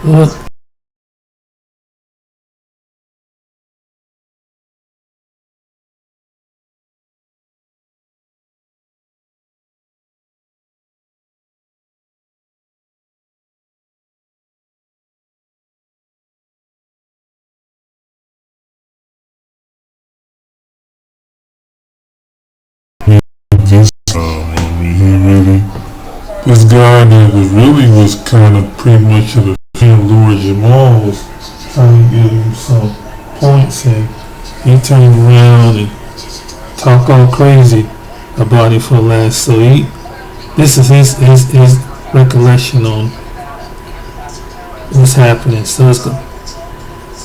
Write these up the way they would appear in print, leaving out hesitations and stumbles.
Well, This I mean, he really, this guy that was kind of pretty much of a fan, Lord Jamal, was trying to give him some points, and he turned around and talked all crazy about it for the last. So this is his recollection on what's happening. So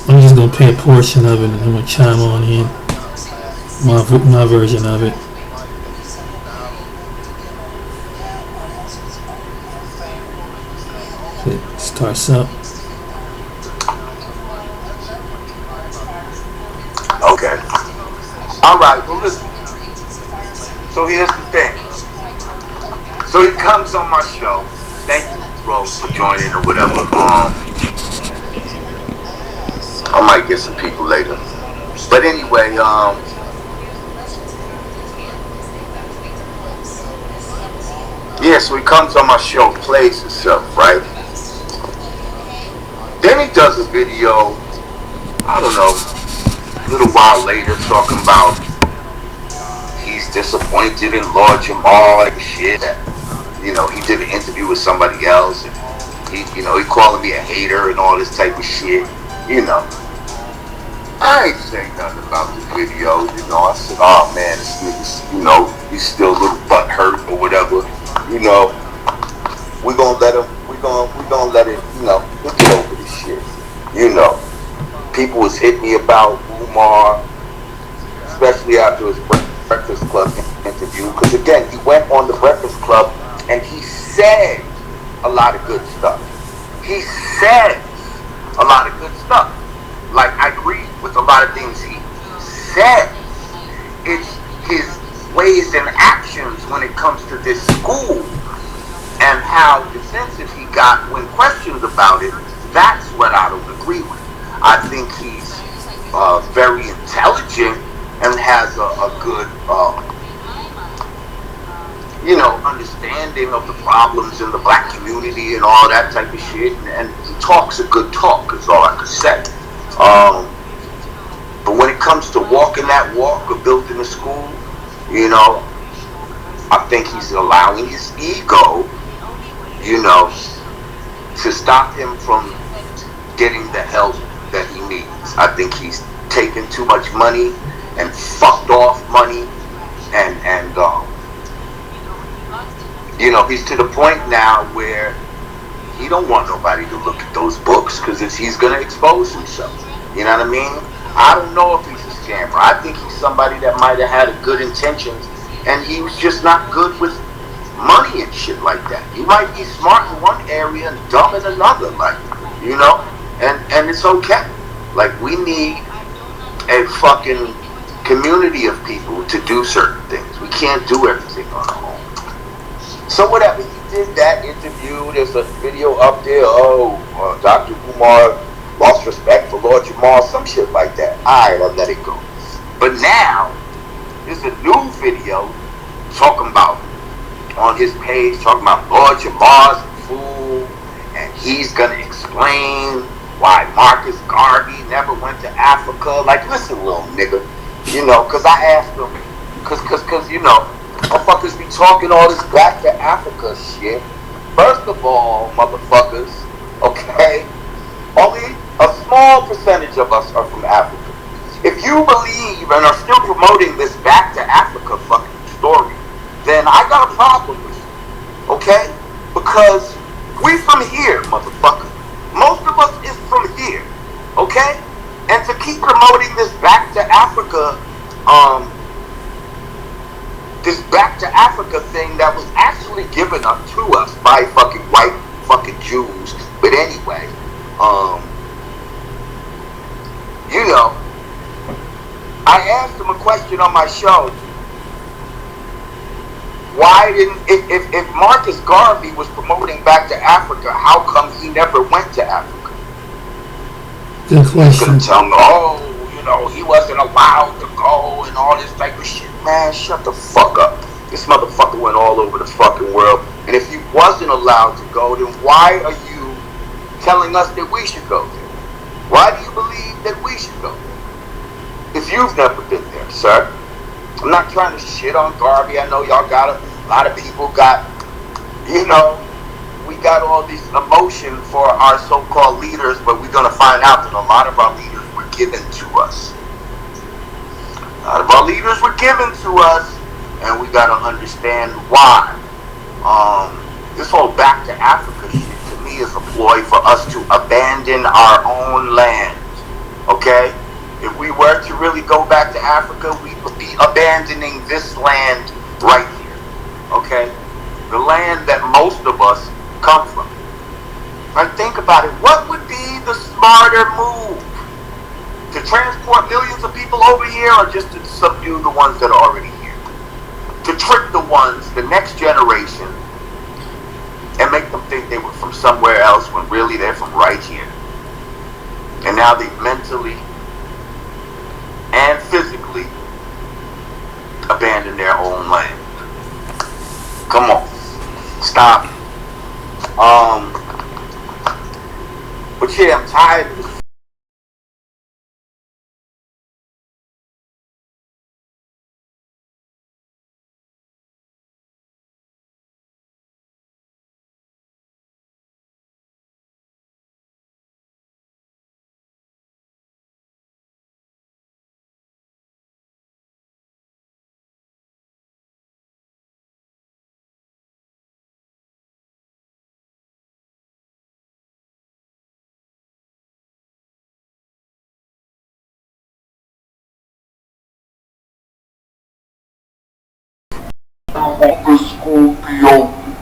I'm just gonna play a portion of it, and I'm gonna chime on in my version of it. It starts up. Okay. All right. Well, listen. So here's the thing. So he comes on my show. Thank you, bro, for joining or whatever. I might get some people later. But anyway, yeah. So he comes on my show, plays himself, right? Then he does a video. I don't know. A little while later, talking about he's disappointed in Lord Jamal and shit. You know, he did an interview with somebody else, and he calling me a hater and all this type of shit. You know, I ain't saying nothing about the video. You know, I said, oh man, this nigga's, he's still a little butt hurt or whatever. You know, we gonna let him. We gonna let it. We'll get over this shit. You know, people was hitting me about Umar, especially after his Breakfast Club interview, because again, he went on the Breakfast Club and he said a lot of good stuff. He says a lot of good stuff. Like, I agree with a lot of things he says. It's his ways and actions when it comes to this school and how defensive he got when questioned about it. That's what I don't agree with. I think he's very intelligent and has a good, understanding of the problems in the black community and all that type of shit. And he talks a good talk, is all I could say. But when it comes to walking that walk of building a school, I think he's allowing his ego, to stop him from getting the help that he needs. I think he's taken too much money and fucked off money, and he's to the point now where he don't want nobody to look at those books because he's going to expose himself. You know what I mean? I don't know if he's a scammer. I think he's somebody that might have had good intentions, and he was just not good with money and shit like that. He might be smart in one area and dumb in another, and it's okay. Like, we need a fucking community of people to do certain things. We can't do everything on our own. So whatever, he did that interview. There's a video up there. Dr. Umar lost respect for Lord Jamal, some shit like that. Alright, I'll let it go. But now, there's a new video talking about, on his page, talking about Lord Jamal's a fool, and he's gonna explain why Marcus Garvey never went to Africa. Like, listen, little nigga, because I asked him, because motherfuckers be talking all this back to Africa shit. First of all, motherfuckers, okay, only a small percentage of us are from Africa. If you believe and are still promoting this back to Africa fucking story, then I got a problem with you, okay? Because we from here, motherfucker. Most of us is from here, okay? And to keep promoting this back to Africa, this back to Africa thing that was actually given up to us by fucking white fucking Jews. But anyway, I asked him a question on my show. Why didn't, if Marcus Garvey was promoting back to Africa, how come he never went to Africa? Good He's gonna question. tell me, oh, he wasn't allowed to go and all this type of shit. Man, shut the fuck up. This motherfucker went all over the fucking world. And if he wasn't allowed to go, then why are you telling us that we should go there? Why do you believe that we should go there? If you've never been there, sir. I'm not trying to shit on Garvey. I know y'all got a lot of people got, we got all this emotion for our so-called leaders, but we're going to find out that a lot of our leaders were given to us. A lot of our leaders were given to us, and we got to understand why. This whole back to Africa shit to me is a ploy for us to abandon our own land. Okay? If we were to really go back to Africa, we would be abandoning this land right here. Okay? The land that most of us come from. Right? Think about it. What would be the smarter move? To transport millions of people over here, or just to subdue the ones that are already here? To trick the ones, the next generation, and make them think they were from somewhere else when really they're from right here. And now they've mentally and physically abandoned their own land. Come on. Stop. But yeah, I'm tired of this. On the school be open.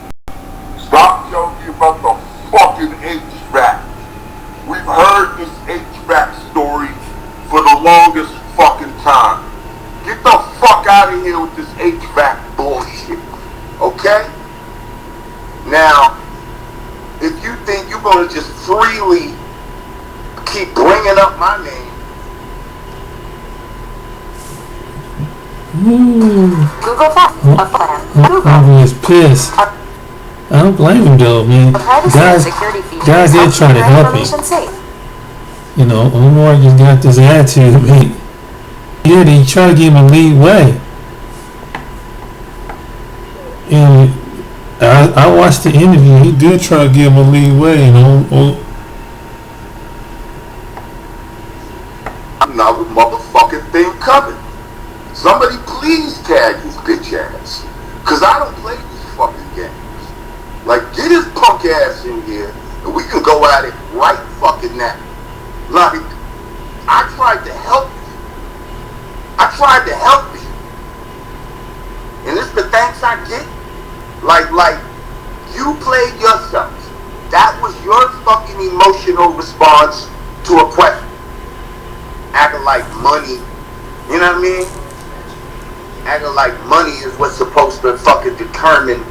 Stop telling me about the fucking HVAC. We've heard this HVAC story for the longest fucking time. Get the fuck out of here with this HVAC bullshit. Okay? Now, if you think you're gonna just freely keep bringing up my name, Google Harvey is pissed. I don't blame him though, man. Guys, they're trying to help him. Umar just got this attitude. Yeah, they try to give him a lead way. And I watched the interview. He did try to give him a lead way, another motherfucking thing coming. Somebody please tag his bitch ass. Cause I don't play these fucking games. Like, get his punk ass in here and we can go at it right fucking now. Like, I tried to help you. And it's the thanks I get. Like, you played yourself. That was your fucking emotional response to a question. Acting like money, you know what I mean? Acting like money is what's supposed to fucking determine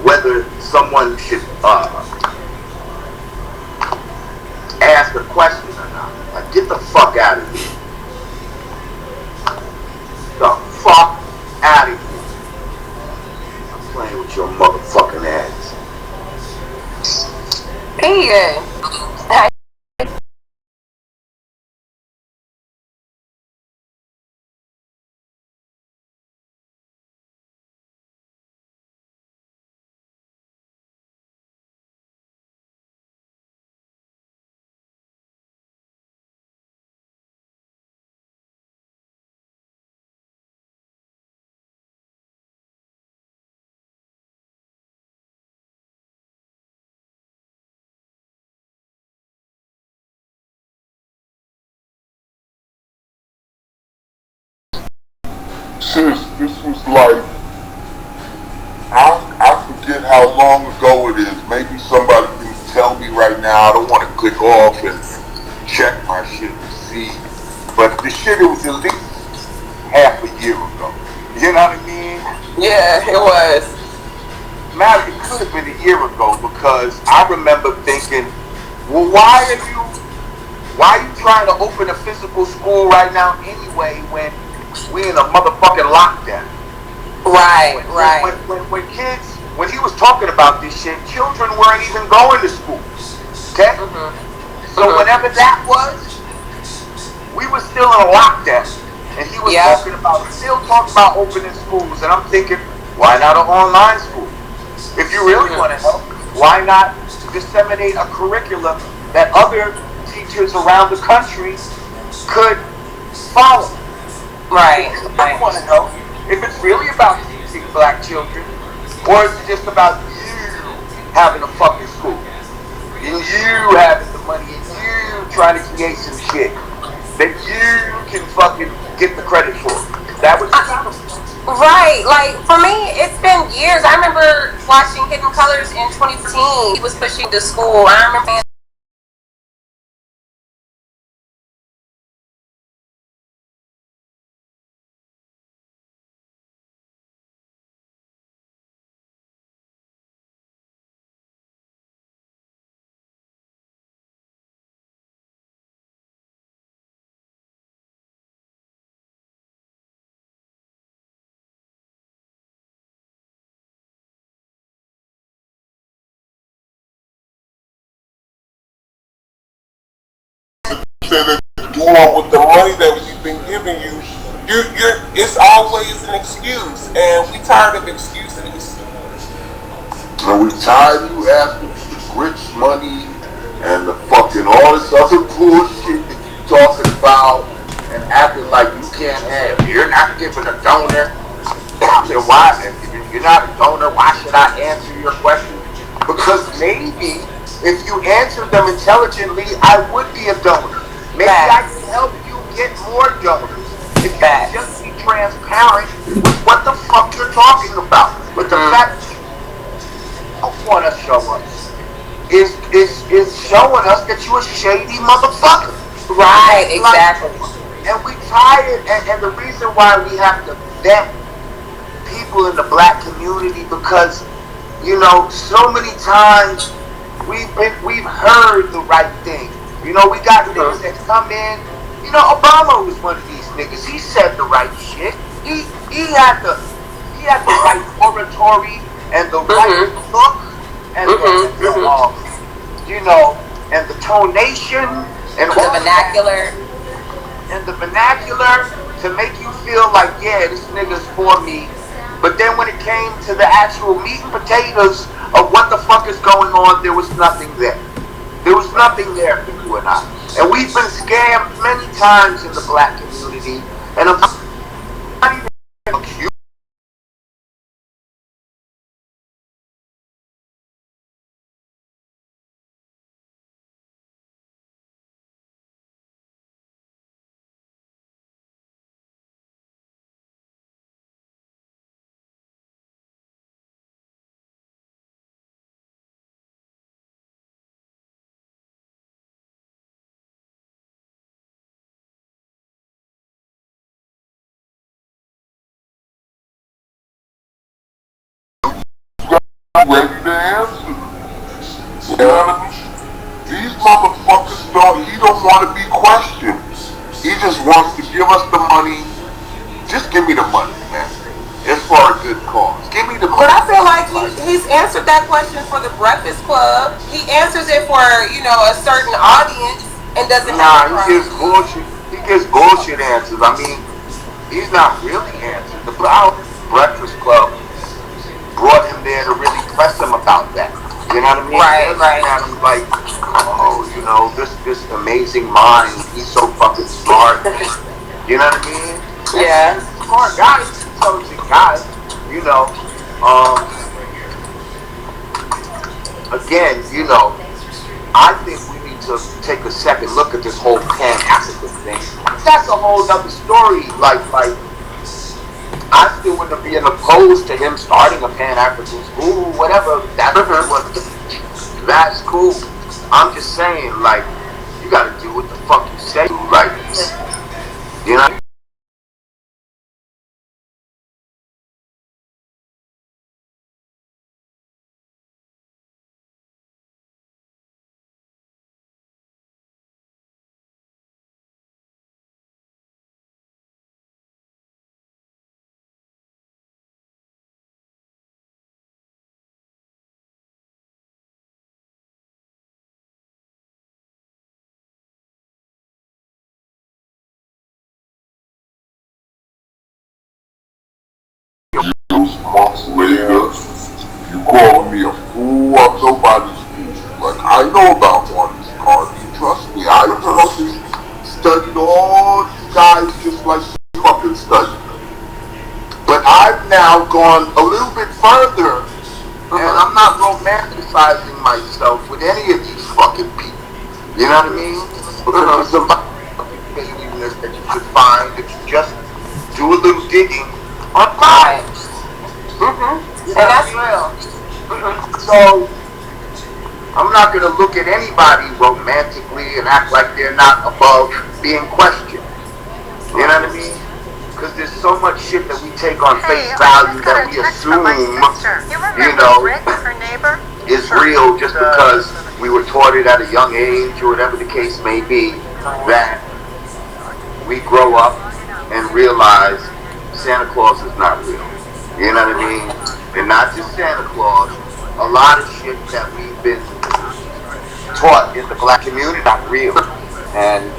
whether someone should ask a question or not. Like, get the fuck out of here. The fuck out of here. I'm playing with your motherfucking ass. Hey, Sis, this was like, I forget how long ago it is. Maybe somebody can tell me right now. I don't want to click off and check my shit to see. But the shit, it was at least half a year ago. You know what I mean? yeah, it was. Now, it could have been a year ago, because I remember thinking, well, why are you Why are you trying to open a physical school right now anyway when we in a motherfucking lockdown? Right, right. When kids, when he was talking about this shit, children weren't even going to school. Okay? So whenever that was, we were still in a lockdown. And he was still talking about opening schools. And I'm thinking, why not an online school? If you really want to help, why not disseminate a curriculum that other teachers around the country could follow? Right. If you want to help, if it's really about teaching black children, or is it just about you having a fucking school? And you having the money and you trying to create some shit that you can fucking get the credit for. That was right. Like for me, it's been years. I remember watching Hidden Colors in 2015. He was pushing to school. I remember Instead of doing with the money that we've been giving you, it's always an excuse, and we tired of excuses. And we tired of you asking for the rich money and the fucking all this other bullshit that you talking about and acting like you can't have. You're not giving a donor. Then why? If you're not a donor, why should I answer your question? Because maybe if you answered them intelligently, I would be a donor. Maybe I can help you get more donors if you just be transparent with what the fuck you're talking about. But the fact that you don't want to show us is showing us that you a shady motherfucker. right, exactly. And we tired, and the reason why we have to vet people in the black community, because you know so many times we've heard the right thing. You know, we got niggas that come in. You know, Obama was one of these niggas. He said the right shit. He had the right oratory and the right look and you know, and the tonation and the vernacular. And the vernacular to make you feel like, yeah, this nigga's for me. But then when it came to the actual meat and potatoes of what the fuck is going on, there was nothing there. There was nothing there for you and I. And we've been scammed many times in the black community. And I'm not even accused. Ready to answer. You know what I mean? These motherfuckers he don't want to be questioned. He just wants to give us the money. Just give me the money, man. It's for a good cause. Give me the money. But I feel like he's answered that question for the Breakfast Club. He answers it for, you know, a certain audience and doesn't have he gives bullshit. He gives bullshit answers. I mean, he's not really answering. The Breakfast Club brought him there to really press him about that. You know what I mean? Right. And I'm like, oh, you know, this amazing mind. He's so fucking smart. You know what I mean? Yeah. He's a smart guy. He's an intelligent guy. You know. Again, you know, I think we need to take a second look at this whole Pan-African thing. That's a whole other story. Like I still wouldn't be opposed to him starting a Pan-African school, whatever. That's cool. I'm just saying, like, you gotta do what the fuck you say. Like, you know? months later, you calling me a fool? I'm nobody's fool. Like, I know about Monte Carlo. Trust me, I fucking studied all these guys just like you fucking studied. But I've now gone a little bit further, and I'm not romanticizing myself with any of these fucking people. You know what I mean? Because the alienness that you could find if you just do a little digging online. And that's real. So I'm not going to look at anybody romantically and act like they're not above being questioned. You know what I mean? Because there's so much shit that we take on face value that we assume, you know, is real just because we were taught it at a young age or whatever the case may be, that we grow up and realize Santa Claus is not real. You know what I mean? And not just Santa Claus, a lot of shit that we've been taught in the black community not real. And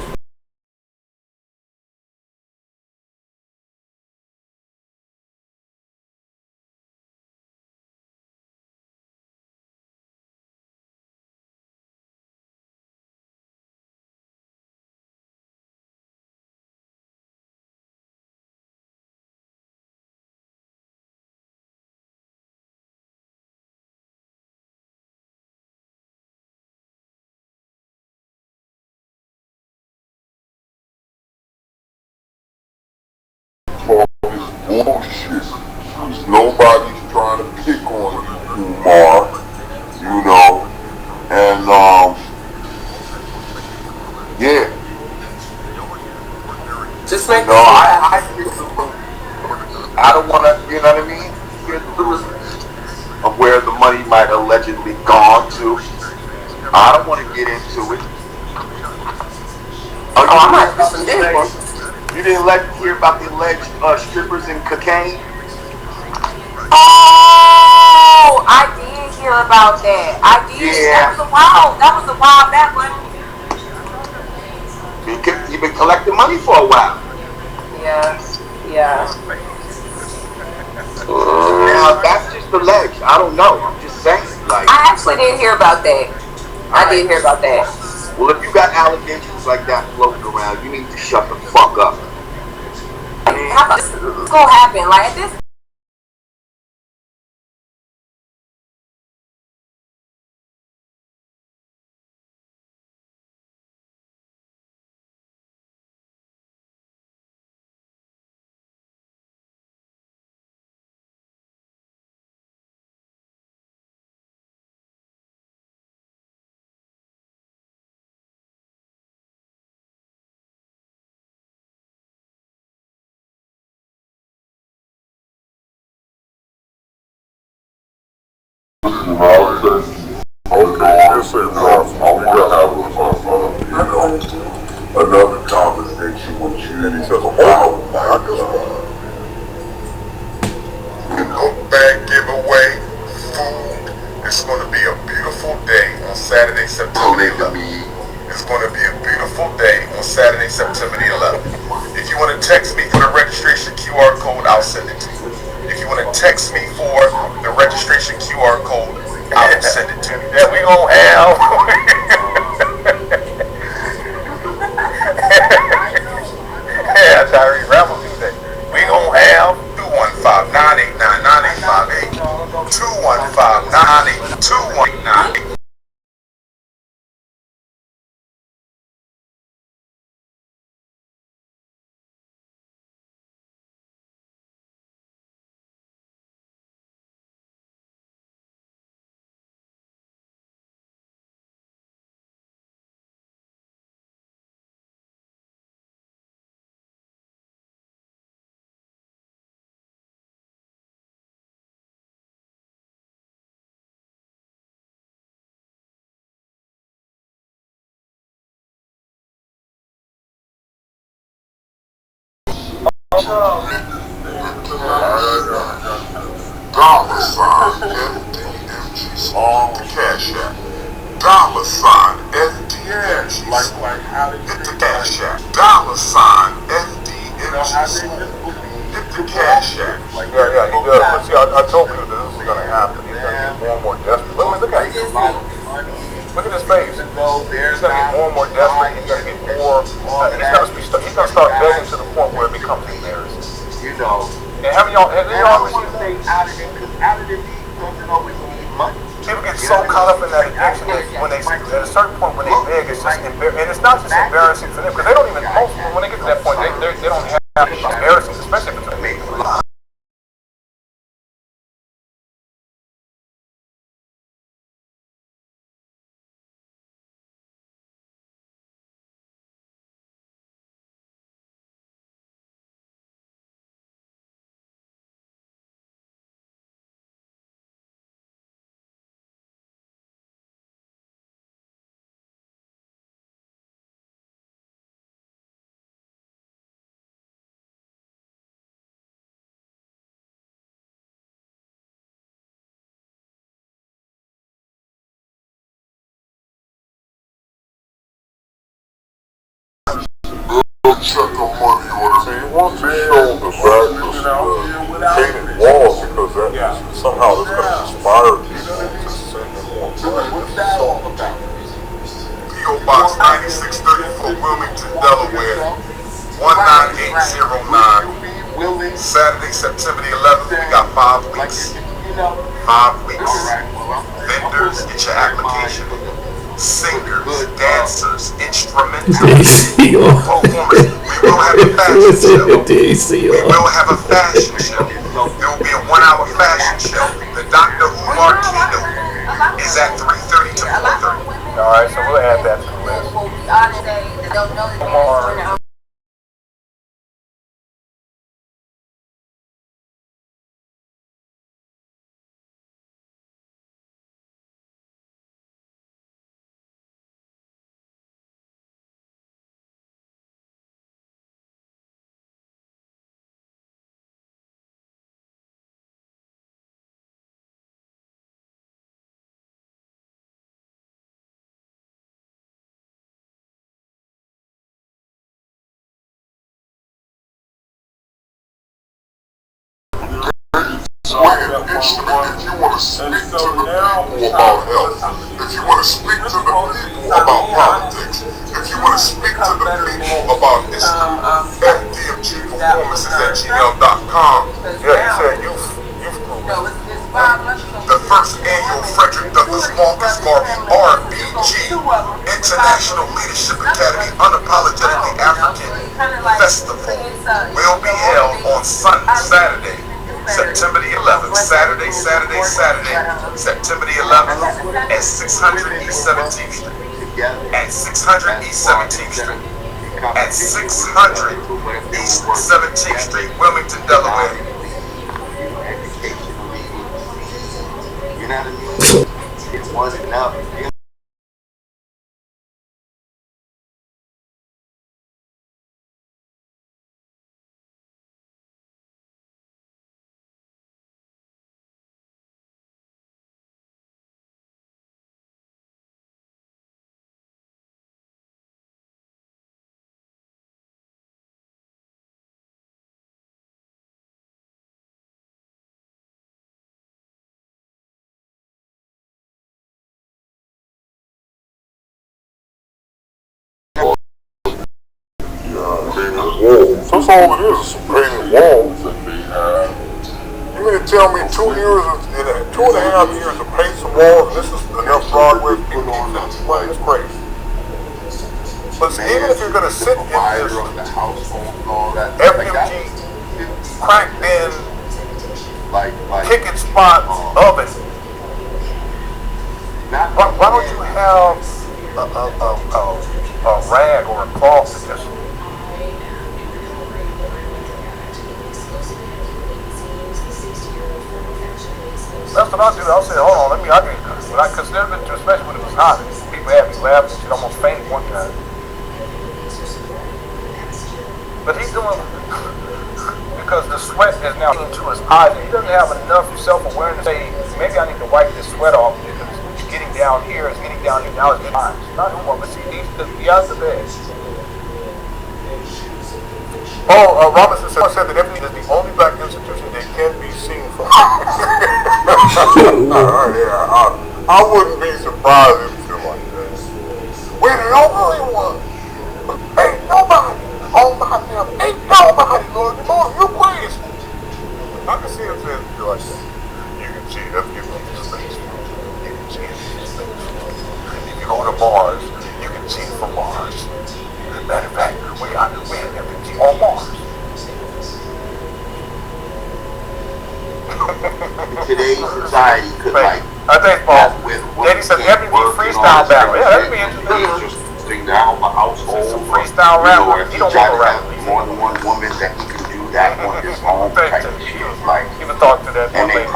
all this bullshit. Because nobody's trying to pick on you, Umar. You know. And, yeah. Just make I don't want to, you know what I mean? Get the business of where the money might allegedly gone to. I don't want to get into it. I might have some different. You didn't hear about the alleged strippers and cocaine? Oh, I did hear about that. I did. Yeah. That was a while back when. You've been collecting money for a while. Yeah. Now that's just alleged. I don't know. I'm just saying. Like, I actually did hear about that. I did hear about that. Well, if you got allegations like that floating around, you need to shut the fuck up. How about this gonna happen? Like at this. Another conversation with you. And he says, oh my God. Book bag giveaway, food. It's going to be a beautiful day on Saturday, September 11th. It's going to be a beautiful day on Saturday, September the 11th. If you want to text me for the registration QR code, I'll send it to you. If you want to text me for the registration QR code, I'll send it to you. That we gonna have. Yeah, Tyree Rebel do that. We gonna have 215-989-9858. 215-982-189. Dollar sign FDMG on Cash App. Dollar sign FDMG. Like how did you hit the Cash App? Dollar sign FDMG. Hit the Cash App. Yeah, he does. But see, I told people that this was going to happen. He's going to get more and more desperate. Look at him. Look at his face. He's going to get more and more desperate. He's going to get more. He's going to start begging to the point where it becomes embarrassing. You know. And have y'all ever seen that? Because out of the need doesn't always need money. People get so caught up in that addiction that when they, at a certain point when they beg, it's just embarrassing. And it's not just embarrassing for them, because they don't even, most people, when they get to that point, they don't have embarrassing, especially if it's a big. Check the money order. So you want to show the badness painted walls, because that somehow it's going to inspire people to send them more money. What's that all about? P.O. Box 9634, Wilmington, Delaware, 19809. Saturday, September the 11th. We got 5 weeks. 5 weeks. Vendors, get your application. Singers, dancers, instrumentalists, performers. We will have a fashion show. We will have a fashion show. There will be a 1-hour fashion show. The Dr. Umar keynote is at 3:30 to 4:30. Alright, so we'll add that to the list. Umar. Instrument, if you want to speak to the people about health, if you want to speak to the people about politics, if you want to speak to the people about history, FDMG performances at gmail.com. Yeah, he said youth group. The first annual Frederick Douglass Marcus Garvey RBG International Leadership Academy Unapologetically African Festival will be held on Saturday, September the 11th, Saturday, September the 11th at 600 East 17th Street. At 600 East 17th Street. At 600 East 17th Street, Wilmington, Delaware. You know what I mean? It wasn't enough. Walls. That's all it is some painted walls. You mean to tell me 2 years, 2.5 years to paint some walls, and this is enough Broadway people to keep them playing? It's crazy. But see, even if you're going to sit in this FMG cracked in ticket spot oven, why don't you have a rag or a cloth that just that's what I'll do. I'll say, hold on, I'll get it. Because there's been, especially when it was hot, people had me laughing. She almost fainted one time. But he's doing, because the sweat is now into his eyes. He doesn't have enough self-awareness to say, maybe I need to wipe this sweat off because it's getting down here, it's getting down here, now it's getting eyes. Not who, but see, he has the best. Robinson said that everything is the only black institution that can be seen from. I wouldn't be surprised if you feel like that. We're the only one. Ain't nobody on my damn. Ain't nobody, Lord Jamal. You crazy. I can see him saying feel like that. You can see them giving you space. You can see it in space. If you go to Mars, you can see it from Mars. Matter of fact, we have everything on Mars. In today's society, could like Daddy said everything freestyle battle. Yeah, that'd be interesting to have a household. Some freestyle rap. If he try to have more than one woman, that he can do that on his own type of shit. Like, even talk to that. And they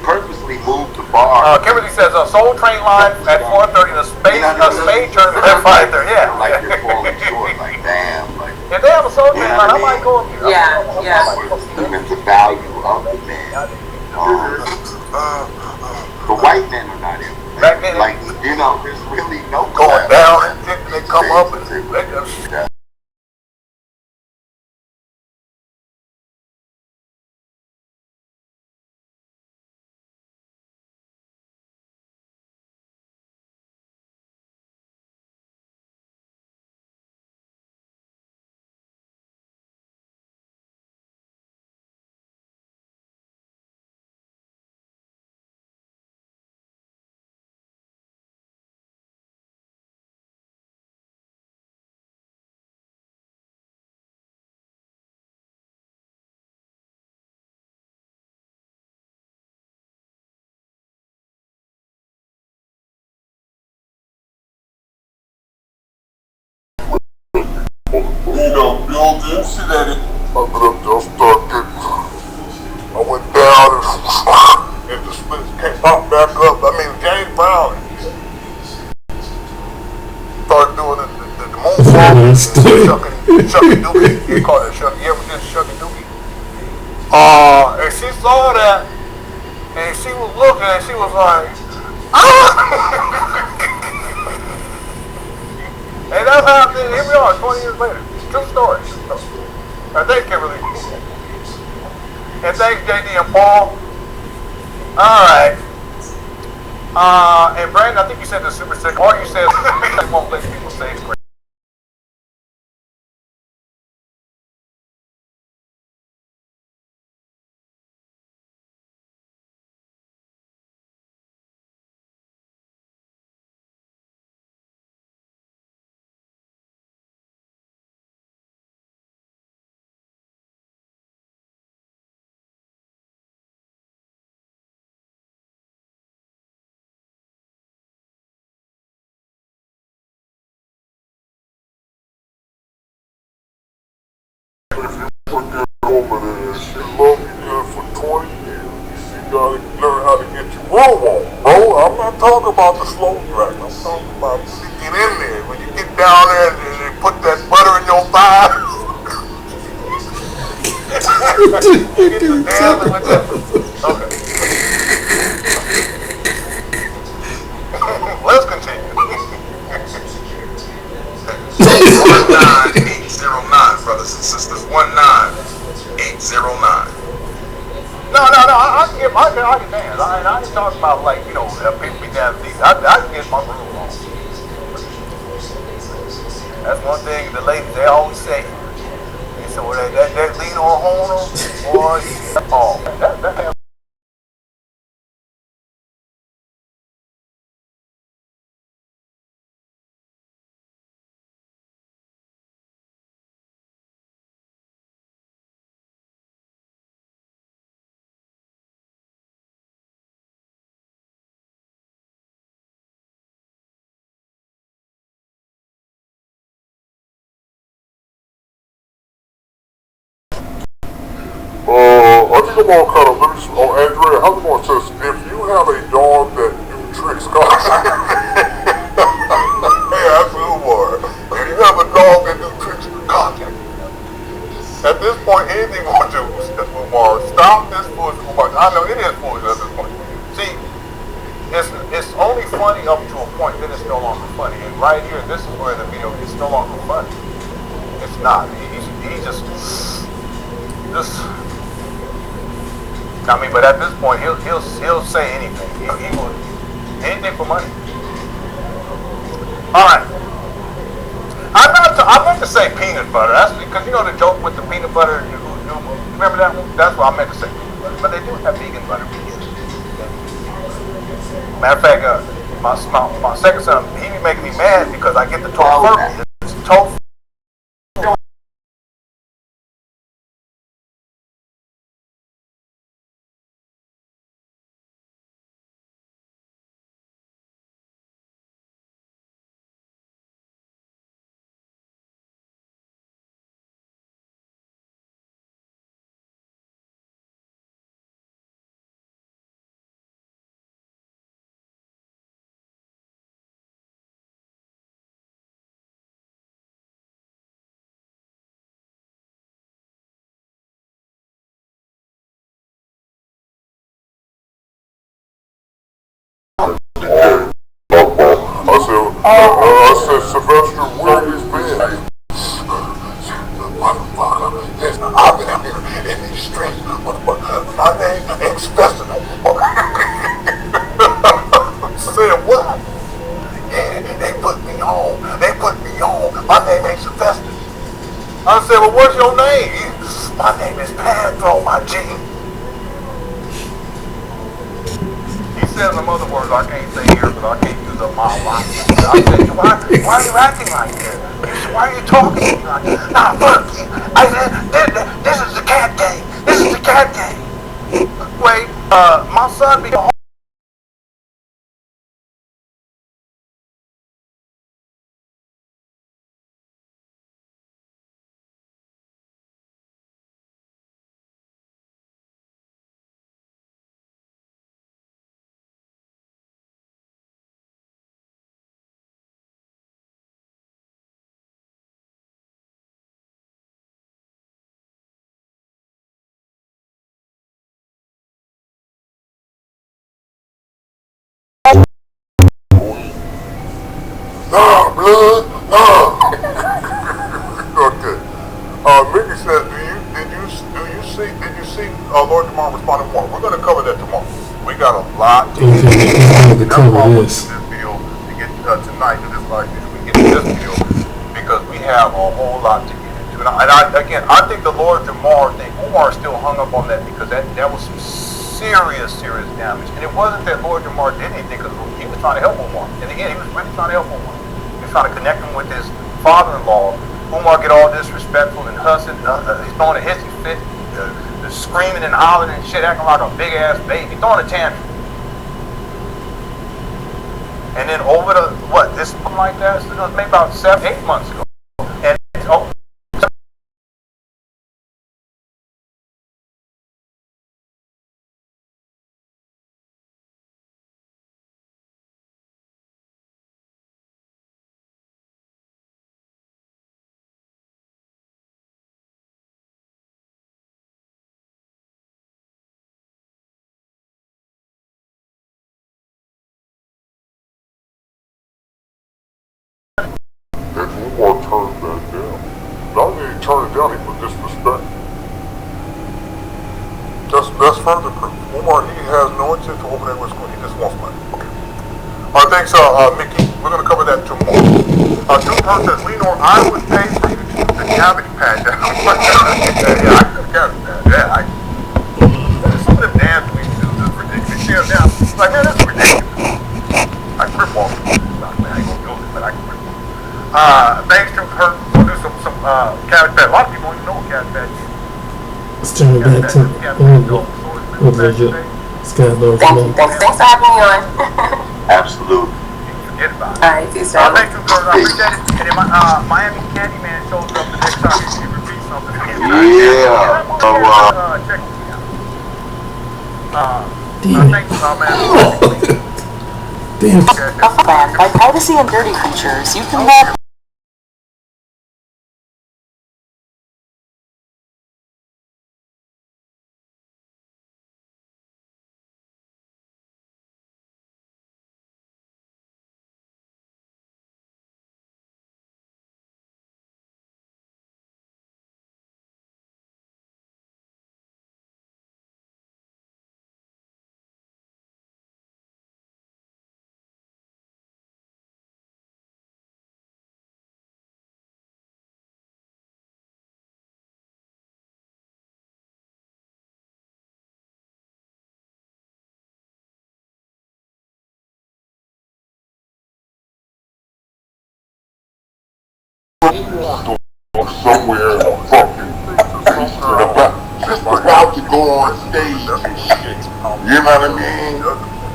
purposely moved the bar. Kimberly says Soul Train line at 4:30. The Spade tournament at 5:30. Yeah. Like they're falling short. Like damn. Like if they have a Soul Train line, I might go up here. Yeah. Even the value of the man. The white men are not in. Back then, like there's really no going down and they come up and you see that they'll start getting. I went down and the splits came pop back up. I mean, James Brown started doing the moonwalk, shucking dookie. They call it shucking. You ever did shucking dookie? And she saw that, and she was looking, and she was like, and that's how here we are 20 years later. True story. Thanks, Kimberly. And thanks, JD and Paul. Alright. And Brandon, I think you said the super sick, or you said you won't let people say it's great. Over there, she loved you good for 20 years. She gotta learn how to get you roll on, bro. I'm not talking about the slow drag. I'm talking about when you get in there, when you get down there and they put that butter in your thighs. Okay. Let's continue. 19809, brothers and sisters. 19809. No. I can dance. I ain't talking about like people be down deep. I can get my groove on. That's one thing the ladies they always say. They say, well, that lean or horn or that. I think I'm all kind of loose on Andrea. How's it going, sis? If you have a dog that do tricks, hey, that's Umar. If you have a dog that do tricks, contact me. At this point, anything we want to do is Umar. Stop this foolish Umar. I know it is foolish at this point. See, it's only funny up to a point, then it's no longer funny. And right here, this is where the video is no longer funny. It's He's not. He just. I mean, but at this point, he'll say anything. He will anything for money. All right. I meant to say peanut butter. That's because you know the joke with the peanut butter. You remember that one? That's what I meant to say peanut butter. But they do have vegan butter. Matter of fact, my second son, he be making me mad because I get the tofu. It's tofu. I said, Sylvester, where you been? Motherfucker, I've been out here in these streets, motherfucker. My name ain't Sylvester, Said what? Yeah, they put me on. My name ain't Sylvester. I said, well, what's your name? My name is Panthro, my G. He said some other words I can't say here, but I can't use up my life. I said, why are you acting like that? Why are you talking like that? Nah, fuck you. I said, this is the cat game. This is the cat game. Wait, my son be Nah, blood. Nah. Okay. Mickey says, did you see Lord Jamal responding more? We're gonna cover that tomorrow. We got a lot to get into. That's why we this video to get tonight to this like we get to this video because we have a whole lot to get into. And I think the Lord Jamal thing, Umar is still hung up on that because that was some serious damage. And it wasn't that Lord Jamal did anything because he was trying to help Umar. In the end, he was really trying to help Umar. He was trying to connect him with his father-in-law. Umar get all disrespectful and hussing. He's throwing a hissy fit, screaming and hollering and shit, acting like a big-ass baby, throwing a tantrum. And then over this something like that, so maybe about 7-8 months ago. And it's over. And Umar turned that down. Not only did he turn it down, he put disrespect. That's further proof. Umar, he has no intent to open that school. He just wants money. Okay. Alright, thanks, Mickey. We're gonna cover that tomorrow. June Pearl says, Lenore, I would pay for you to keep the cavity pad down. Yeah, I got the cavity pad. Yeah, some of the dance we do is ridiculous. You down. Like, man, this is ridiculous. I can rip off. Man, I ain't gonna do it, but I can rip off. Thanks to her, we'll do some cavity pad. A lot of people don't even know what cavity pad is. Let's turn it back to Lord Jamal. Thanks for having me on. Absolutely. Forget about it. Alright, peace out. Thanks to her. I appreciate it. And then Miami Candyman shows up the next time he repeats something. Yeah. So, check me out. Thanks, man. Damn. By privacy and dirty features, you can log somewhere fucking just about to go on stage and shit. You know what I mean?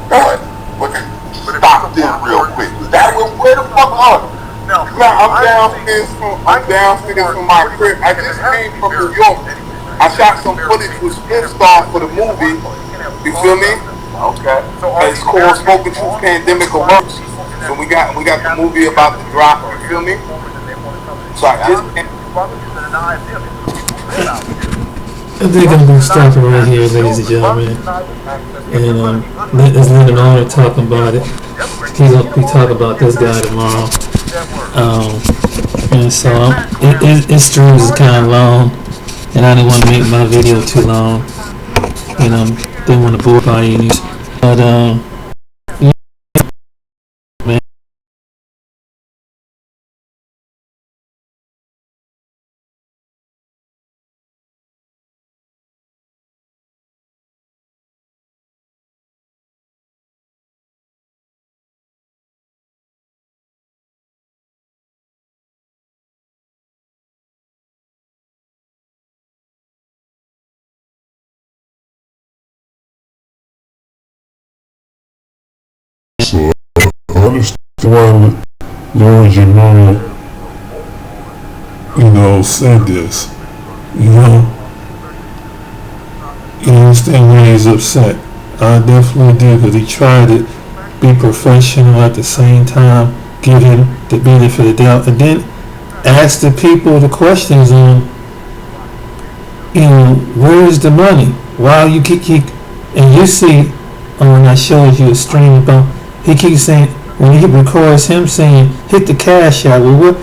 But stop this real quick. That was where the fuck are? Now I'm downstairs from my crib. I just came from New York. I shot some footage with Spin Star for the movie. You feel me? Okay. It's called Smoking Truth Pandemic Alerts. So we got the movie about to drop. You feel me? So I just I think I'm gonna stop it right here, ladies and gentlemen. And as Lenon Honor talking about it, he's gonna be talking about this guy tomorrow. And so his streams is kind of long, and I didn't want to make my video too long. Didn't want to bore by any. But yeah, man. So I understand why Lord Jamal, said this. You understand why he's upset. I definitely do, because he tried to be professional at the same time, give him the benefit of the doubt, and then ask the people the questions on, where's the money? Why you keep and you see, when I showed you a stream about, he keeps saying, when he records him saying, hit the cash out, well,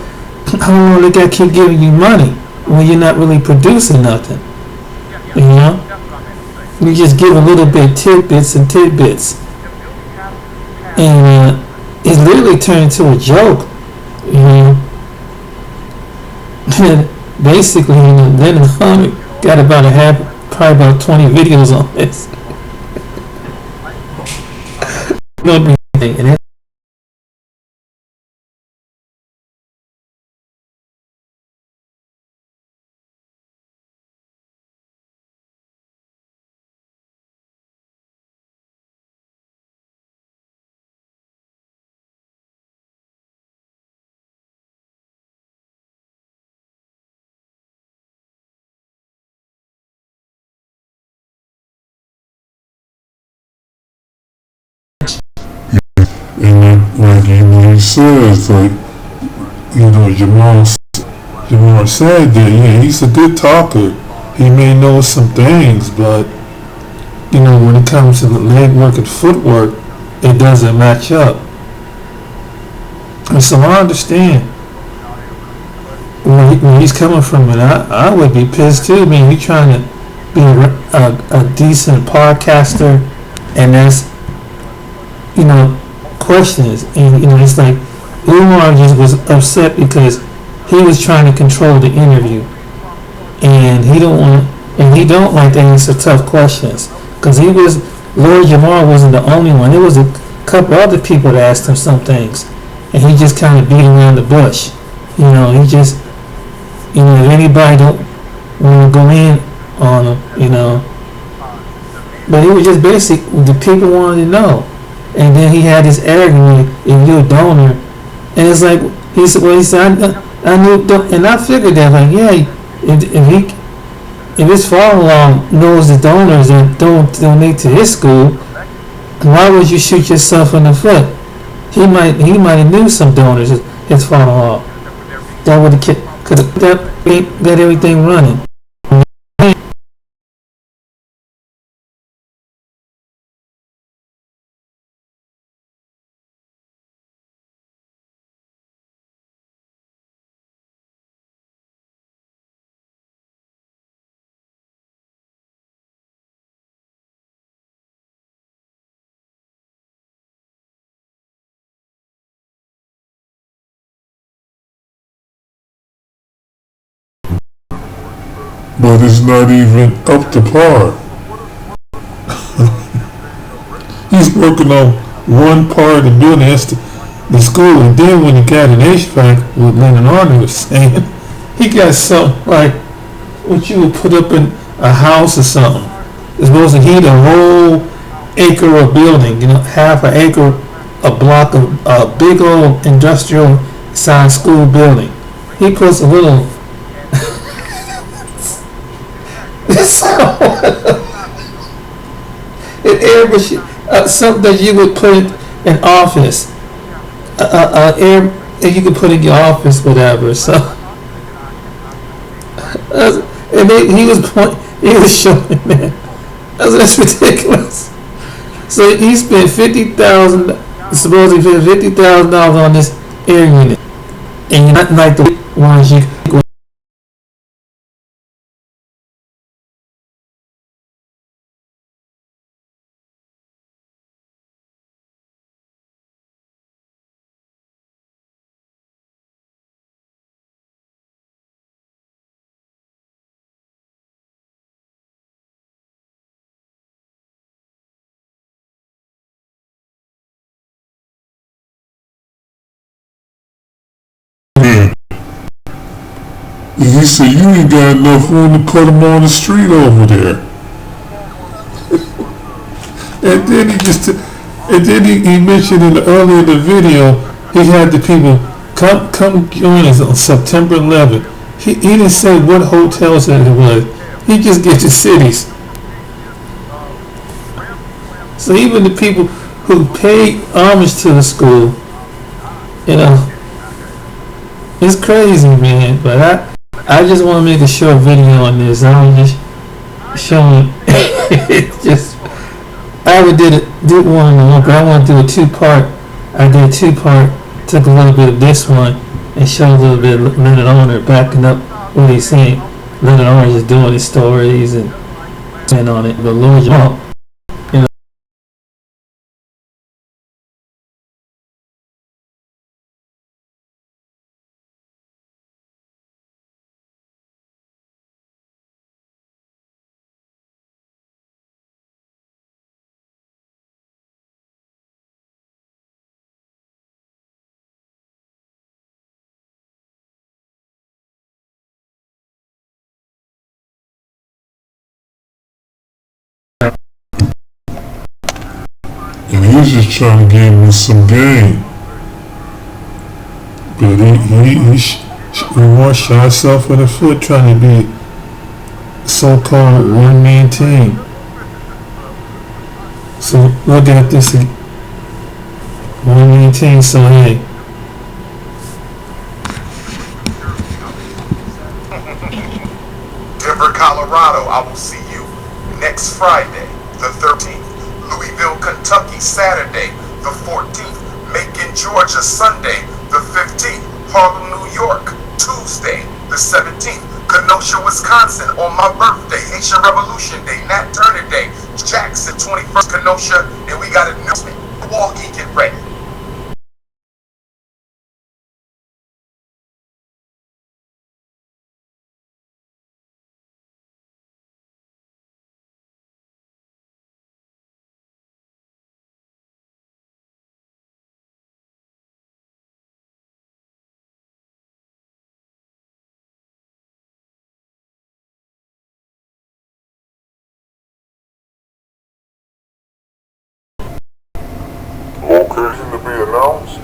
how long the guy keep giving you money when you're not really producing nothing? You just give a little bit tidbits, and it's literally turned into a joke. Basically, Lenon Honor got probably about 20 videos on this. And like he says, like, Jamal said that, yeah, he's a good talker. He may know some things, but, when it comes to the leg work and footwork, it doesn't match up. And so I understand when he's coming from it. I would be pissed too. I mean, you're trying to be a decent podcaster, and that's, questions, and it's like Umar just was upset because he was trying to control the interview, and he don't like to answer tough questions, because Lord Jamal wasn't the only one. There was a couple other people that asked him some things, and he just kind of beat around the bush. He just, if anybody don't want to go in on him, but it was just basic. The people wanted to know. And then he had this argument, if you're a donor, and it's like he said, I knew, and I figured that, like, yeah, if his father-in-law knows the donors and don't donate to his school, why would you shoot yourself in the foot? He might have knew some donors, his father-in-law, that would have could have got everything running. But it's not even up to par. He's working on one part of the building. the school. And then when he got an HVAC, what Lenon Honor was saying, he got something like what you would put up in a house or something. It's supposed to heat a whole acre of building, half an acre, a block of a big old industrial size school building. He puts a little an air machine, something that you would put in an office, air that you could put in your office, whatever. So, and he was showing that. That's ridiculous. So he spent supposedly spent $50,000 on this air unit, and you're not like the ones you. Yeah. He said you ain't got enough room to put him on the street over there. And then he mentioned earlier in the video, he had the people come join us on September 11th. He didn't say what hotels that it was. He just gave the cities. So even the people who paid homage to the school, it's crazy, man. But I just want to make a short video on this. I'm just showing. It just. I did one more, but I want to do a two-part. I did a two-part. Took a little bit of this one and showed a little bit of Lenon Honor backing up what he's saying. Lenon Honor is doing his stories and on it. But Lord Jamal, And he's just trying to give me some game. But he wants shot himself in the foot trying to be so-called one-man team. So look at this. One-man team. So hey. Denver, Colorado, I will see you next Friday, the 13th. Louisville, Kentucky, Saturday, the 14th. Macon, Georgia, Sunday, the 15th. Harlem, New York, Tuesday, the 17th. Kenosha, Wisconsin, on my birthday. Haitian Revolution Day, Nat Turner Day. Jackson, 21st, Kenosha, and we got a announcement. Milwaukee, get ready. Location to be announced.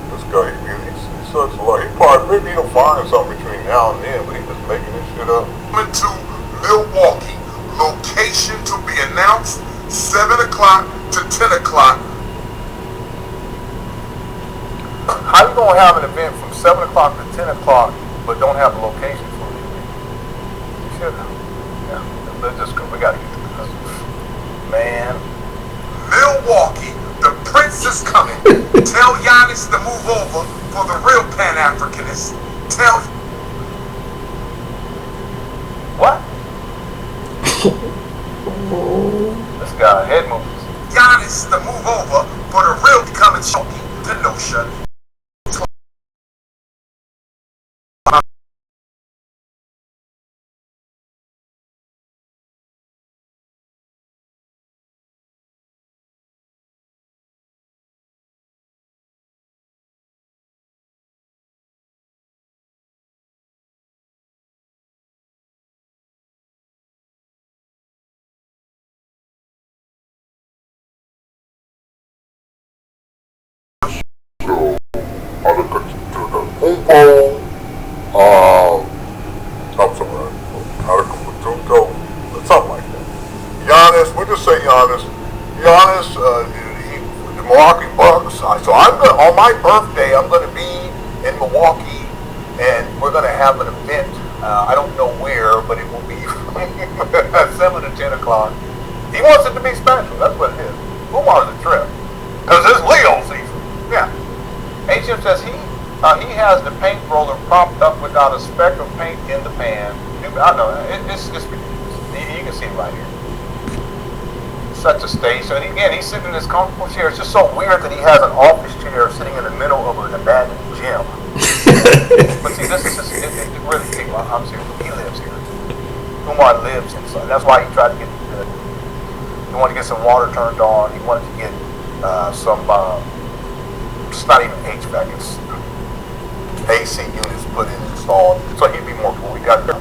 This guy, he sucks a lot. Maybe he'll find something between now and then, but he's just making this shit up. Coming to Milwaukee. Location to be announced, 7 o'clock to 10 o'clock. How you gonna have an event from 7 o'clock to 10 o'clock, but don't have a location for it? You should have. Yeah, let's just go. We gotta get this. Man. Milwaukee, the prince is coming. Tell Giannis to move over for the real Pan-Africanists. Tell... What? This guy, head movements. Giannis to move over for the real becoming Shoki, Kenosha. to Kumpo, I'm sorry, Adekapunto, something like that. Giannis, we'll just say Giannis. Giannis, the Milwaukee Bucks. So I'm gonna, on my birthday, I'm gonna be in Milwaukee, and we're gonna have an event. I don't know where, but it will be 7 to 10 o'clock. He wants it to be special. That's what it is. Umar's a trip, cause it's Leo season. Yeah. HM says he has the paint roller propped up without a speck of paint in the pan. I know, it's ridiculous. You can see it right here. Such a stage. So again, he's sitting in this comfortable chair. It's just so weird that he has an office chair sitting in the middle of an abandoned gym. But see, this is just, it really, I'm serious. He lives here. Umar lives inside. That's why he tried to get, he wanted to get some water turned on. He wanted to get some, it's not even HVAC, it's AC units put in and installed. So he'd be more cool. We got there.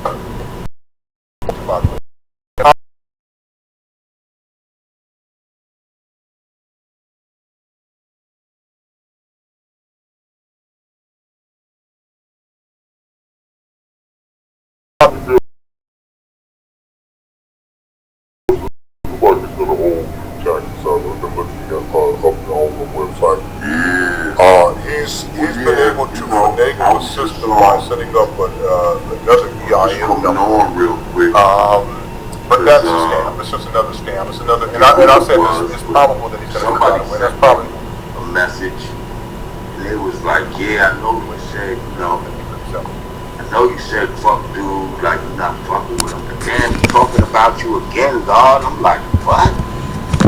He's been able to finagle the system by setting up another EIN number. Real quick. But that's a scam. It's just another scam. It's another, and I said it's probable that he's going to come out with. That's probably a message. And it was like, yeah, I know you said, you know, I know you said fuck dude, like you're not fucking with him. But damn, he's talking about you again, dog. I'm like, what?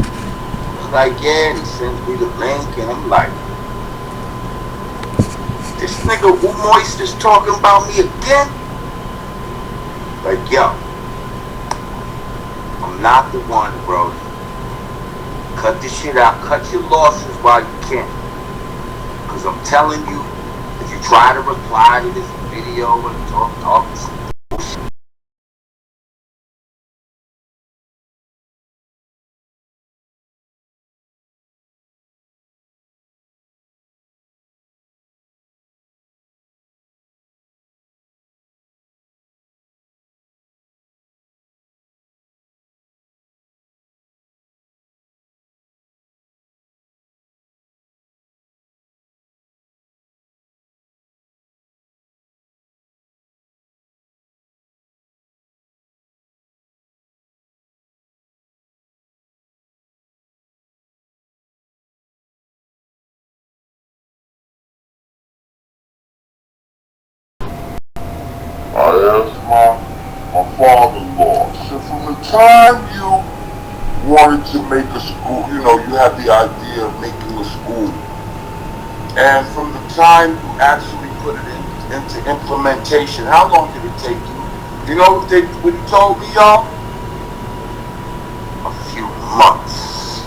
He's like, yeah, and he sends me the link, and I'm like, this nigga Moist is talking about me again? Like, yo, I'm not the one, bro. Cut this shit out. Cut your losses while you can. Because I'm telling you, if you try to reply to this video and talk some bullshit, I asked my father-in-law. So from the time you wanted to make a school, you know, you had the idea of making a school, and from the time you actually put it into implementation, how long did it take you? You know what he told me, y'all? A few months.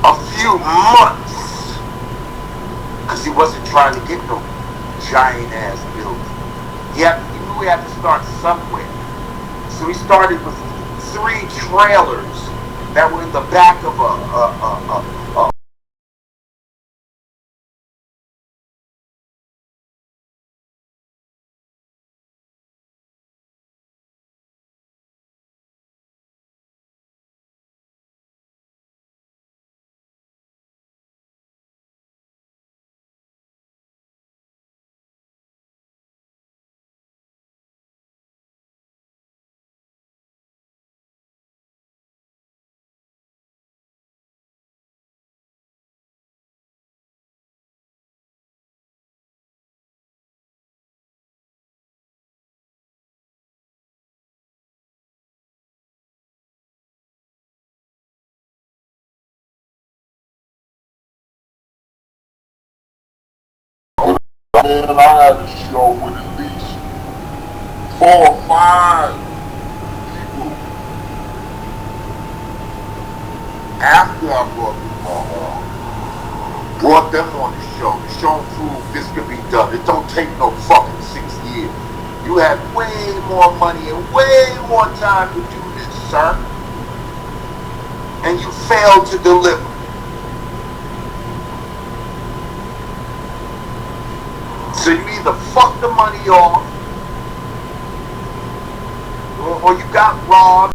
A few months. Because he wasn't trying to get no giant-ass building. He knew he had to start somewhere. So he started with 3 trailers that were in the back of a Man, I had a show with at least 4 or 5 people after I brought them on the show. The show proved this could be done. It don't take no fucking 6 years. You had way more money and way more time to do this, sir. And you failed to deliver. bought the money off, or you got robbed.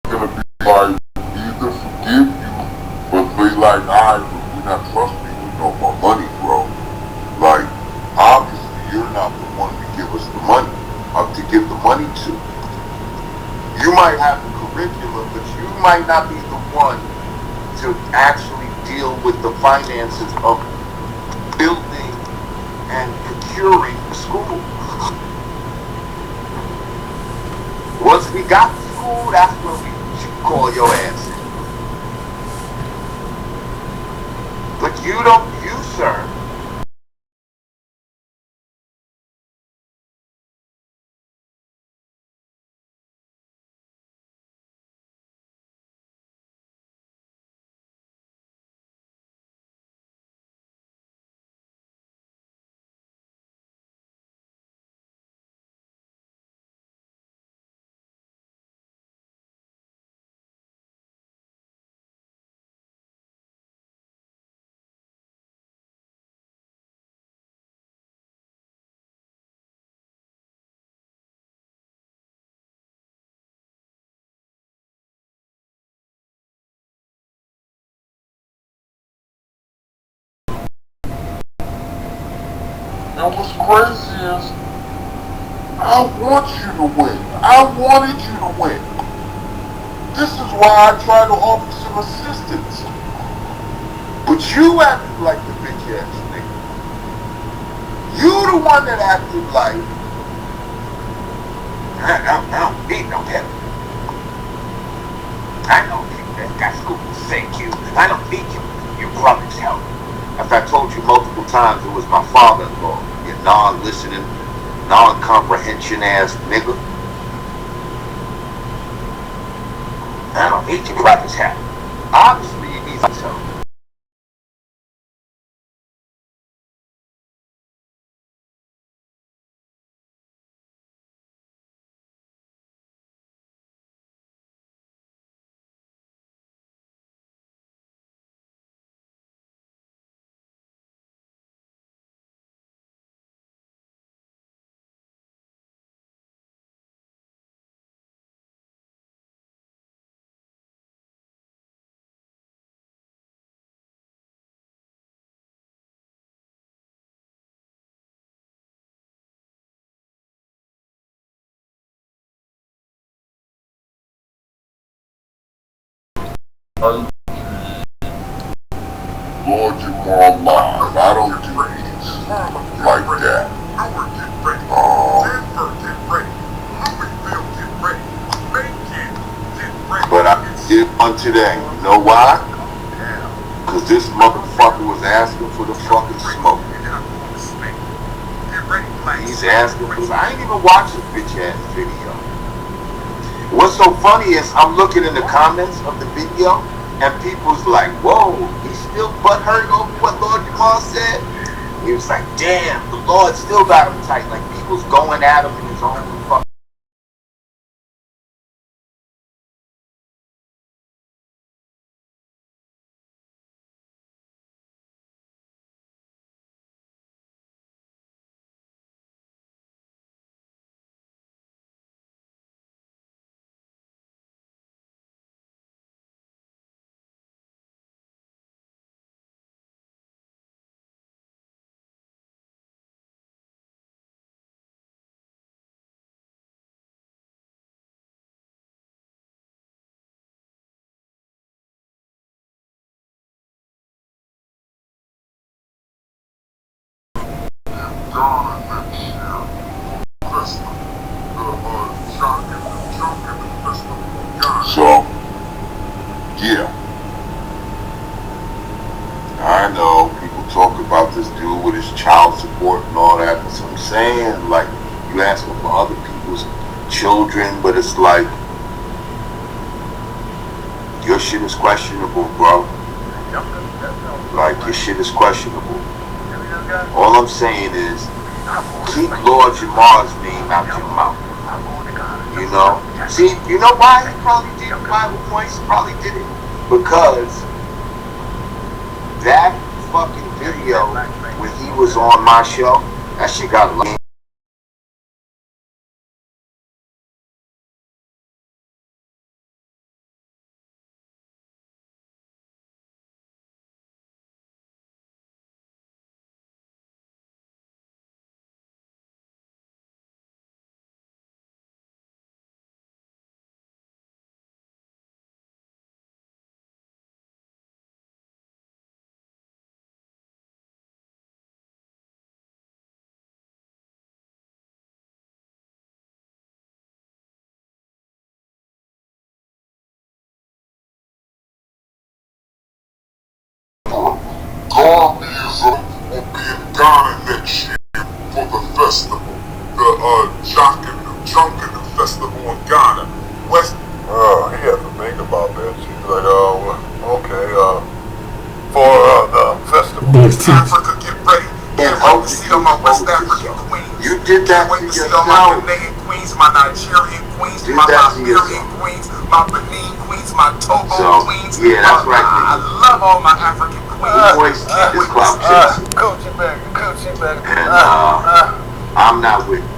Gonna be like, either forgive you, but be like, alright, but we're not trusting you with no more money, bro. Like, obviously you're not the one to give us the money, to give the money to. You might have the curriculum, but you might not be the one to actually deal with the finances of building and procuring the school. Once we got the school, that's when we should call your ass in. But you sir, And what's crazy is, I want you to win. I wanted you to win. This is why I try to offer some assistance. But you acted like the bitch ass nigga. You the one that acted like, I don't need no help. I know people that got school to thank you. I don't need your brother's help. As I told you multiple times, it was my father-in-law, you non-listening, non-comprehension ass nigga. I don't need your brother's help. Obviously, you need his help. Lord Jamal live. I don't do these like that. But I did one today. You know why? Cause this motherfucker was asking for the fucking smoke. He's asking for. I ain't even watched this bitch ass video. What's so funny is I'm looking in the comments of the video, and people's like, whoa, he's still butthurt over what Lord Jamal said. He was like, damn, the Lord still got him tight. Like, people's going at him in his own fucking Ghana next year. Festival. The Junkin Festival in Ghana. So, yeah. I know people talk about this dude with his child support and all that. That's what I'm saying. Like, you asking for other people's children, but it's like, your shit is questionable, bro. Like, your shit is questionable. All I'm saying is, keep Lord Jamal's name out your mouth. You know? See, you know why he probably did Bible points? He probably did it because that fucking video when he was on my show, that shit got a lot. Garveyism will be in Ghana next year for the festival. The Junkin Festival in Ghana. West. Oh, he has to think about that. She's like, okay, for the festival. Africa, get ready. Can't wait to see all my West African queens. You did that Can't to wait to see all my yourself. Ghanaian queens, my Nigerian queens, Did my that to Liberian yourself. queens, my Benin queens, my Togo So, queens. yeah, that's right, I nigga. love all my African queens. Boys keep this clout chasing. Coochie bag. And I'm not with it.